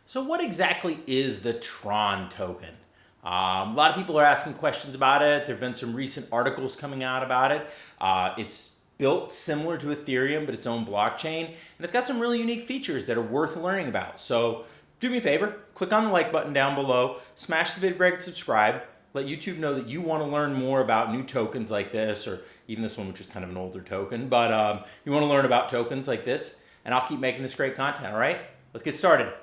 So what exactly is the Tron token? A lot of people are asking questions about it. There have been some recent articles coming out about it. It's built similar to Ethereum, but its own blockchain. And it's got some really unique features that are worth learning about. So do me a favor, click on the like button down below, smash the video and subscribe. Let YouTube know that you want to learn more about new tokens like this, or even this one, which is kind of an older token. But you want to learn about tokens like this, and I'll keep making this great content, all right? Let's get started.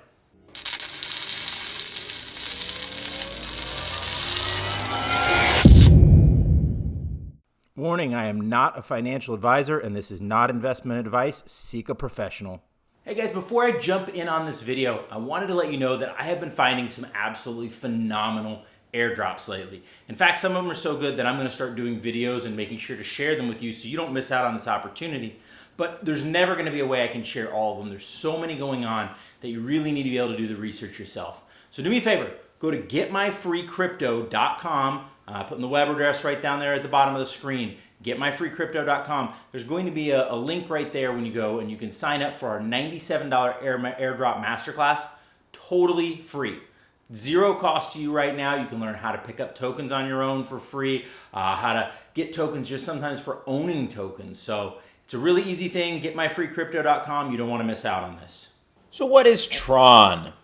Warning, I am not a financial advisor, and this is not investment advice. Seek a professional. Hey guys, before I jump in on this video, I wanted to let you know that I have been finding some absolutely phenomenal airdrops lately. In fact, some of them are so good that I'm going to start doing videos and making sure to share them with you so you don't miss out on this opportunity. But there's never going to be a way I can share all of them. There's so many going on that you really need to be able to do the research yourself. So do me a favor, go to getmyfreecrypto.com. Putting the web address right down there at the bottom of the screen, getmyfreecrypto.com. There's going to be a link right there when you go, and you can sign up for our $97 Airdrop Masterclass, totally free. Zero cost to you right now. You can learn how to pick up tokens on your own for free, how to get tokens just sometimes for owning tokens. So it's a really easy thing, getmyfreecrypto.com. You don't want to miss out on this. So what is Tron?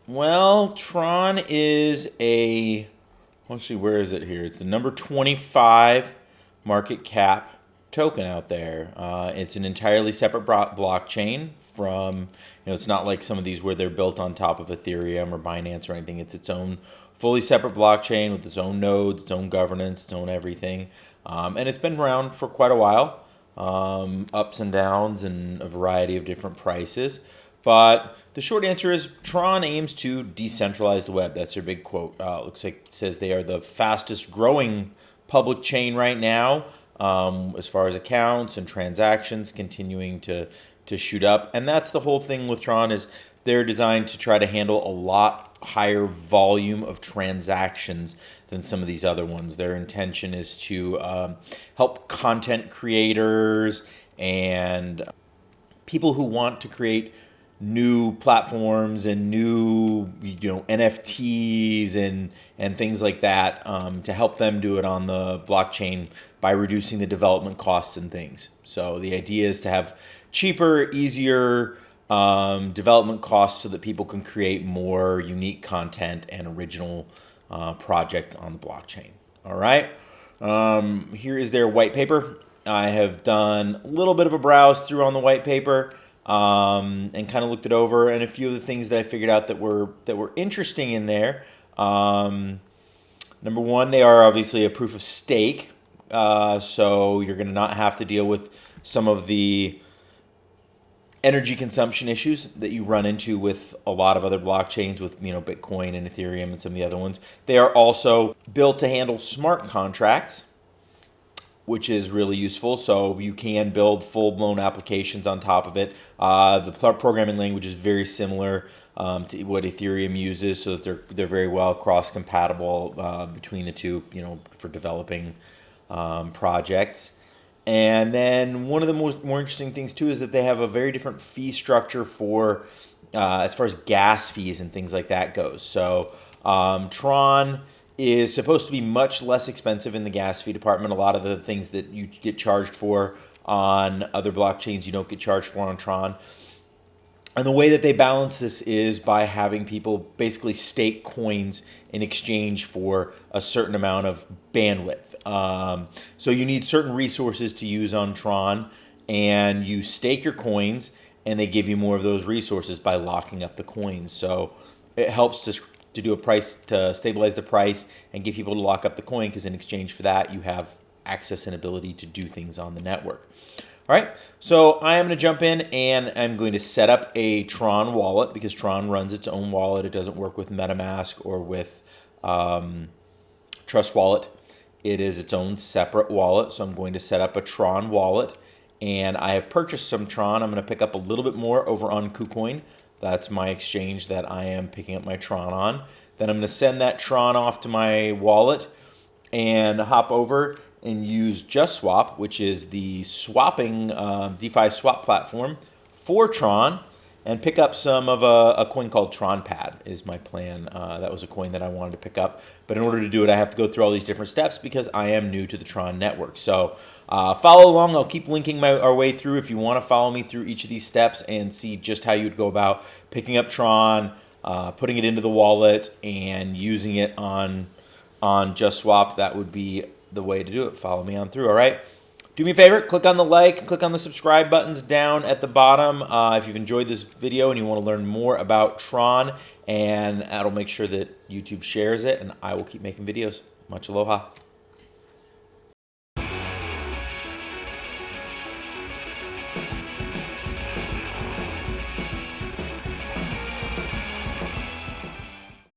Well, Tron is let's see, where is it here? It's the number 25 market cap token out there. It's an entirely separate blockchain from, it's not like some of these where they're built on top of Ethereum or Binance or anything. It's its own fully separate blockchain with its own nodes, its own governance, its own everything. And it's been around for quite a while, ups and downs and a variety of different prices. But the short answer is Tron aims to decentralize the web. That's their big quote. Looks like it says they are the fastest growing public chain right now, as far as accounts and transactions continuing to shoot up. And that's the whole thing with Tron, is they're designed to try to handle a lot higher volume of transactions than some of these other ones. Their intention is to help content creators and people who want to create new platforms and new NFTs and things like that, to help them do it on the blockchain by reducing the development costs and things. So the idea is to have cheaper, easier development costs so that people can create more unique content and original projects on the blockchain. All right. Here is their white paper. I have done a little bit of a browse through on the white paper. And kind of looked it over, and a few of the things that I figured out that were interesting in there. Number one, they are obviously a proof of stake, so you're going to not have to deal with some of the energy consumption issues that you run into with a lot of other blockchains, with Bitcoin and Ethereum and some of the other ones. They are also built to handle smart contracts, which is really useful. So you can build full-blown applications on top of it. The programming language is very similar to what Ethereum uses, so that they're very well cross-compatible between the two, for developing projects. And then one of the more interesting things too is that they have a very different fee structure for as far as gas fees and things like that goes. So Tron is supposed to be much less expensive in the gas fee department. A lot of the things that you get charged for on other blockchains, you don't get charged for on Tron. And the way that they balance this is by having people basically stake coins in exchange for a certain amount of bandwidth. So you need certain resources to use on Tron, and you stake your coins, and they give you more of those resources by locking up the coins. So it helps to do a price to stabilize the price and get people to lock up the coin, because in exchange for that, you have access and ability to do things on the network. All right, so I am going to jump in and I'm going to set up a Tron wallet, because Tron runs its own wallet. It doesn't work with MetaMask or with Trust Wallet. It is its own separate wallet. So I'm going to set up a Tron wallet, and I have purchased some Tron. I'm going to pick up a little bit more over on KuCoin. That's my exchange that I am picking up my Tron on. Then I'm going to send that Tron off to my wallet and hop over and use JustSwap, which is the swapping DeFi swap platform for Tron, and pick up some of a coin called Tron Pad is my plan. That was a coin that I wanted to pick up. But in order to do it, I have to go through all these different steps because I am new to the Tron network. So follow along. I'll keep linking our way through if you want to follow me through each of these steps and see just how you would go about picking up Tron, putting it into the wallet, and using it on JustSwap. That would be the way to do it. Follow me on through, all right? Do me a favor, click on the like, click on the subscribe buttons down at the bottom if you've enjoyed this video and you want to learn more about Tron, and that'll make sure that YouTube shares it, and I will keep making videos. Much aloha.